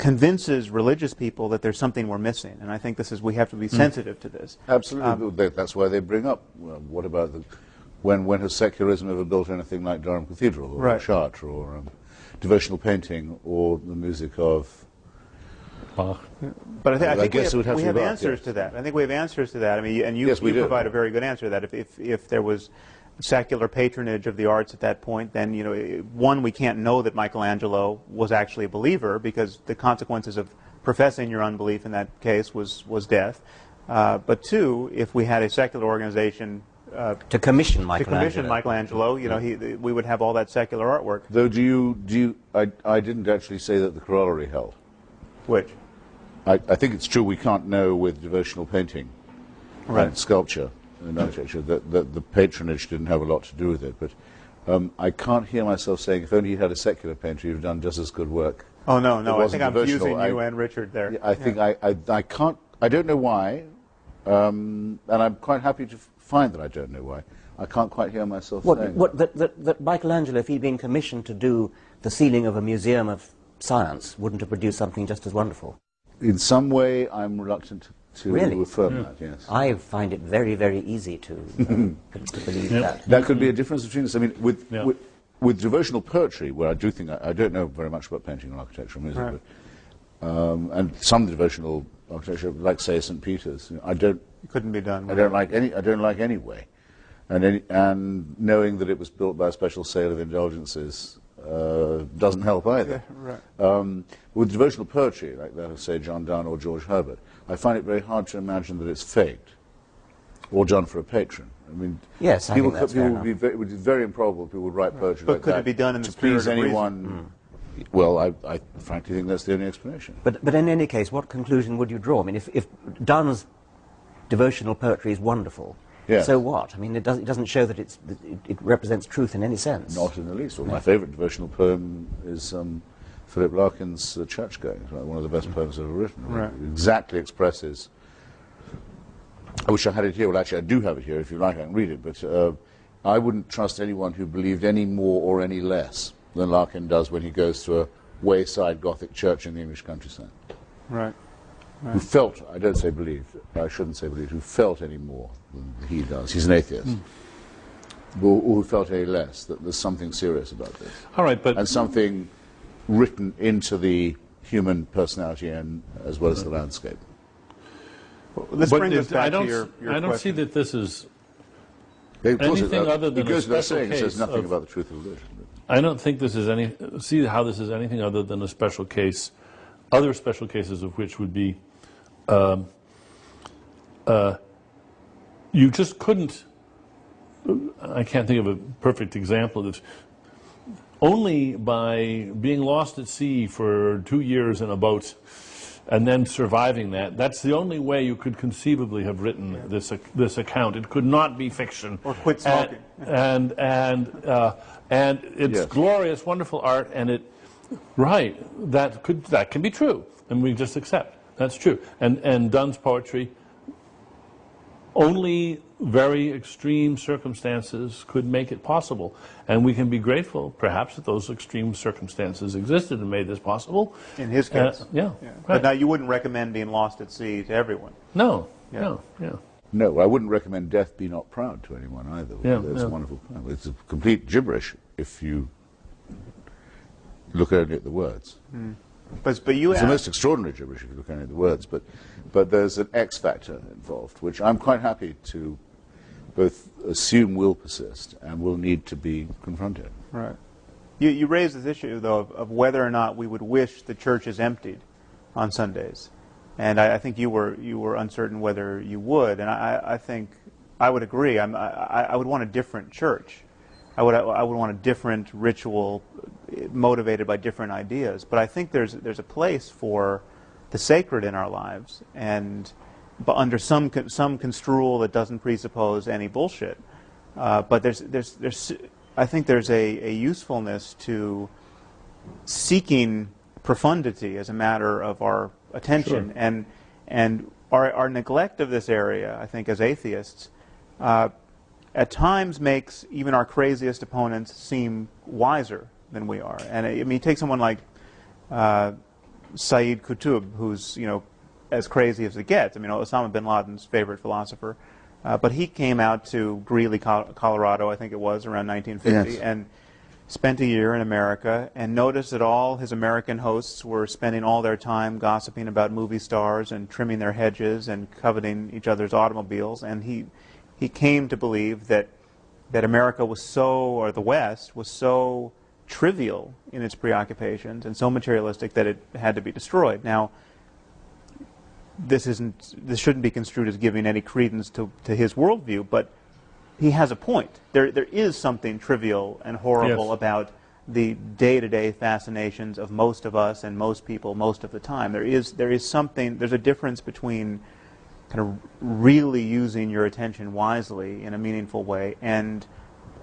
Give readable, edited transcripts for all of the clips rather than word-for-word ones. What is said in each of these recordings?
convinces religious people that there's something we're missing. And I think we have to be sensitive to this. Absolutely. That's why they bring up, well, what about when has secularism ever built anything like Durham Cathedral, or Chartres, or devotional painting, or the music of Bach? But I think we have answers to that. I think we have answers to that. I mean, and you provide a very good answer to that. If there was secular patronage of the arts at that point, then, you know, one, we can't know that Michelangelo was actually a believer, because the consequences of professing your unbelief in that case was death. But two, if we had a secular organization to commission Michelangelo, you know, we would have all that secular artwork. Though, I didn't actually say that the corollary held. Which? I think it's true we can't know with devotional painting and sculpture and architecture that the patronage didn't have a lot to do with it. But I can't hear myself saying, if only you had a secular painter, you've done just as good work. Oh, no, I think I'm using you and Richard there. I think I can't, I don't know why, and I'm quite happy to find that I don't know why. I can't quite hear myself saying that Michelangelo, if he'd been commissioned to do the ceiling of a museum of science, wouldn't have produced something just as wonderful. In some way, I'm reluctant to affirm that, yes. I find it very, very easy to believe that. That could be a difference between us. I mean, with devotional poetry, where I do think, I don't know very much about painting and architecture and music, but, and some devotional architecture, like, say, St. Peter's, you know, it couldn't be done. I don't like any way. And knowing that it was built by a special sale of indulgences doesn't help either. With devotional poetry, like that of, say, John Donne or George Herbert, I find it very hard to imagine that it's faked or done for a patron. I mean, yes, it would be very improbable people would write poetry like that. But could it be done in the spirit please of anyone? Well, I frankly think that's the only explanation. But in any case, what conclusion would you draw? I mean, if Donne's devotional poetry is wonderful, so what? I mean, it doesn't show that it represents truth in any sense. Not in the least. Well, my favourite devotional poem is Philip Larkin's Churchgoing, one of the best poems ever written. It exactly expresses. I wish I had it here. Well, actually, I do have it here. If you like, I can read it. But I wouldn't trust anyone who believed any more or any less than Larkin does when he goes to a wayside Gothic church in the English countryside. Who felt, I don't say believed, I shouldn't say believed, who felt any more than he does. He's an atheist. Or who felt any less, that there's something serious about this. All right, but... And something written into the human personality and as well as the landscape. Well, this brings us back to your I don't see that this is anything other than a special saying case. It says nothing about the truth of religion. I don't think this is see how this is anything other than a special case. Other special cases of which would be you just couldn't, I can't think of a perfect example of this, only by being lost at sea for 2 years in a boat and then surviving that's the only way you could conceivably have written this account. It could not be fiction. Or quit smoking. And it's glorious, wonderful art, and that can be true, and we just accept that's true. And Donne's poetry, only very extreme circumstances could make it possible, and we can be grateful, perhaps, that those extreme circumstances existed and made this possible. In his case, Right. But now you wouldn't recommend being lost at sea to everyone. No, No, I wouldn't recommend Death Be Not Proud to anyone either. It's a wonderful poem. It's a complete gibberish if you look only at the words. But it's the most extraordinary gibberish if you look only at the words. But there's an X factor involved, which I'm quite happy to both assume will persist and will need to be confronted. Right. You raised this issue, though, of whether or not we would wish the churches emptied on Sundays. And I think you were uncertain whether you would, and I think I would agree. I would want a different church. I would want a different ritual, motivated by different ideas. But I think there's a place for the sacred in our lives, but under some construal that doesn't presuppose any bullshit. But I think there's a usefulness to seeking profundity as a matter of our attention, and our neglect of this area, I think, as atheists, at times makes even our craziest opponents seem wiser than we are. And I mean, take someone like Sayyid Qutb, who's, as crazy as it gets. I mean, Osama bin Laden's favorite philosopher. But he came out to Greeley, Colorado, I think it was, around 1950, and spent a year in America, and noticed that all his American hosts were spending all their time gossiping about movie stars and trimming their hedges and coveting each other's automobiles. And he came to believe that America was or the West was so trivial in its preoccupations and so materialistic that it had to be destroyed. Now, this shouldn't be construed as giving any credence to his worldview, but he has a point. There is something trivial and horrible about the day-to-day fascinations of most of us and most people most of the time. There's a difference between kind of really using your attention wisely in a meaningful way and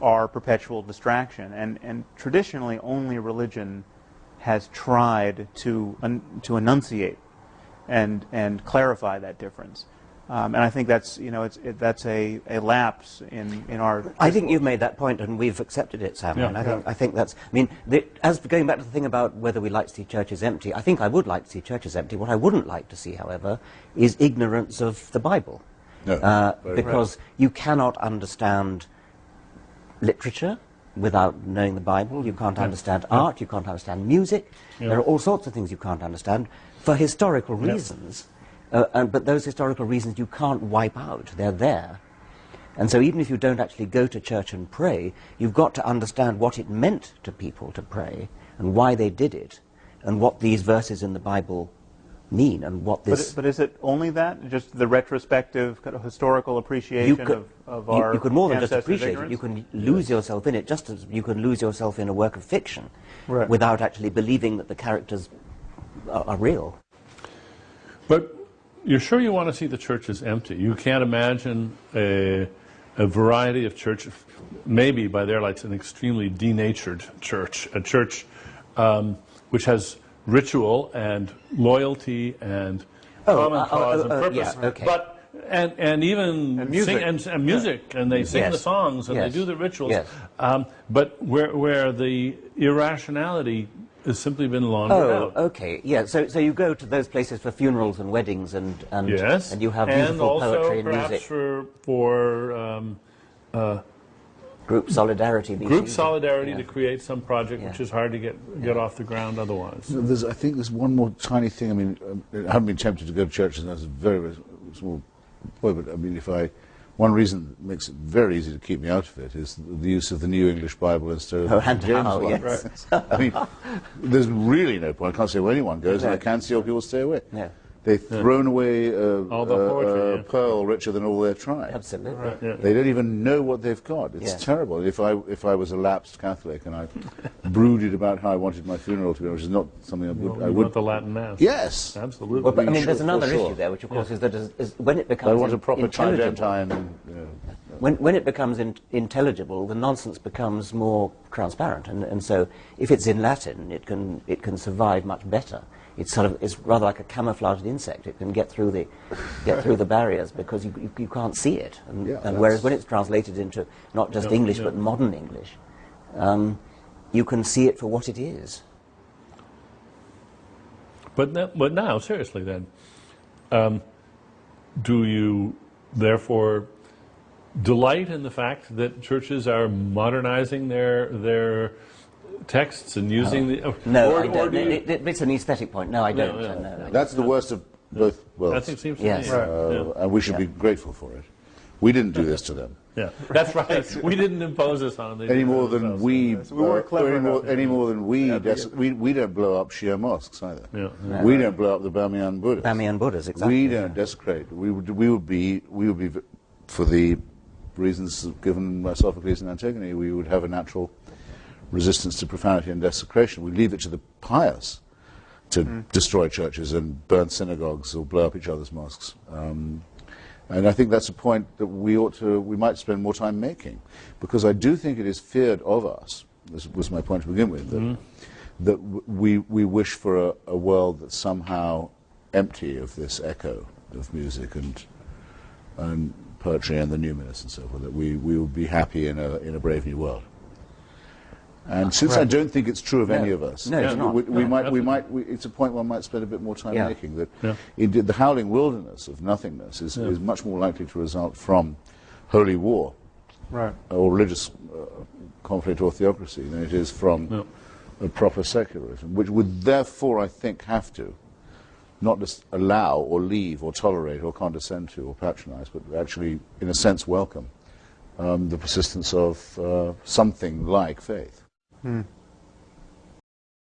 our perpetual distraction. And traditionally, only religion has tried to enunciate and clarify that difference. And I think that's that's a lapse in our. I think you've made that point, and we've accepted it, Sam. And I think that's. I mean, as going back to the thing about whether we like to see churches empty, I think I would like to see churches empty. What I wouldn't like to see, however, is ignorance of the Bible, because you cannot understand literature without knowing the Bible. You can't understand art. You can't understand music. There are all sorts of things you can't understand for historical reasons. But those historical reasons you can't wipe out. They're there. And so even if you don't actually go to church and pray, you've got to understand what it meant to people to pray and why they did it and what these verses in the Bible mean and what this... But is it only that? Just the retrospective kind of historical appreciation of our You could more than just appreciate ignorance? it. You can lose yourself in it just as you can lose yourself in a work of fiction without actually believing that the characters are real. But you're sure you want to see the churches empty? You can't imagine a variety of churches, maybe by their lights an extremely denatured church, a church which has ritual and loyalty and common cause and purpose, but and even music, and music, and they sing the songs and they do the rituals, but where the irrationality has simply been laundered out. Okay, yeah. So you go to those places for funerals and weddings and you have beautiful poetry and music. And also perhaps for group solidarity. Group solidarity to create some project which is hard to get off the ground otherwise. I think there's one more tiny thing. I mean, I haven't been tempted to go to churches, and that's a very, very small point. But I mean, one reason that makes it very easy to keep me out of it is the use of the New English Bible instead of the James Bible. Yes. I mean, there's really no point. I can't say where anyone goes, and I can see how people stay away. Yeah. They've thrown away all the poetry, pearl richer than all their tribe. Absolutely. They don't even know what they've got. It's terrible. If I was a lapsed Catholic and I brooded about how I wanted my funeral to be, which is not something I would. You want the Latin Mass? Yes, absolutely. Well, but, I mean, there's another issue there, which of course is that when it becomes I want a proper intelligible, when it becomes intelligible, the nonsense becomes more transparent, and so if it's in Latin, it can survive much better. It's rather like a camouflaged insect. It can get through the barriers because you can't see it. And whereas when it's translated into not just English but modern English, you can see it for what it is. But now, seriously, then, do you therefore delight in the fact that churches are modernizing their texts and using No, I don't. It's an aesthetic point. No, I don't. No, that's the worst of both worlds. That seems to me. And we should be grateful for it. We didn't do this to them. Yeah, that's right. We didn't impose this on them. Any more than we weren't clever enough. Any more than we don't blow up Shia mosques either. Yeah. We don't blow up the Bamiyan Buddhas. Bamiyan Buddhas, exactly. We don't desecrate. We would be for the reasons given by Sophocles and Antigone. We would have a natural resistance to profanity and desecration. We leave it to the pious to destroy churches and burn synagogues or blow up each other's mosques. And I think that's a point that we might spend more time making, because I do think it is feared of us. This was my point to begin with, that we wish for a world that's somehow empty of this echo of music and poetry and the numinous and so forth. That we will be happy in a brave new world. And since I don't think it's true of any of us, No, it's not. it's a point one might spend a bit more time making, that Yeah. indeed the howling wilderness of nothingness is much more likely to result from holy war Right. or religious conflict or theocracy than it is from a proper secularism, which would therefore, I think, have to not just allow or leave or tolerate or condescend to or patronize, but actually, in a sense, welcome the persistence of something like faith.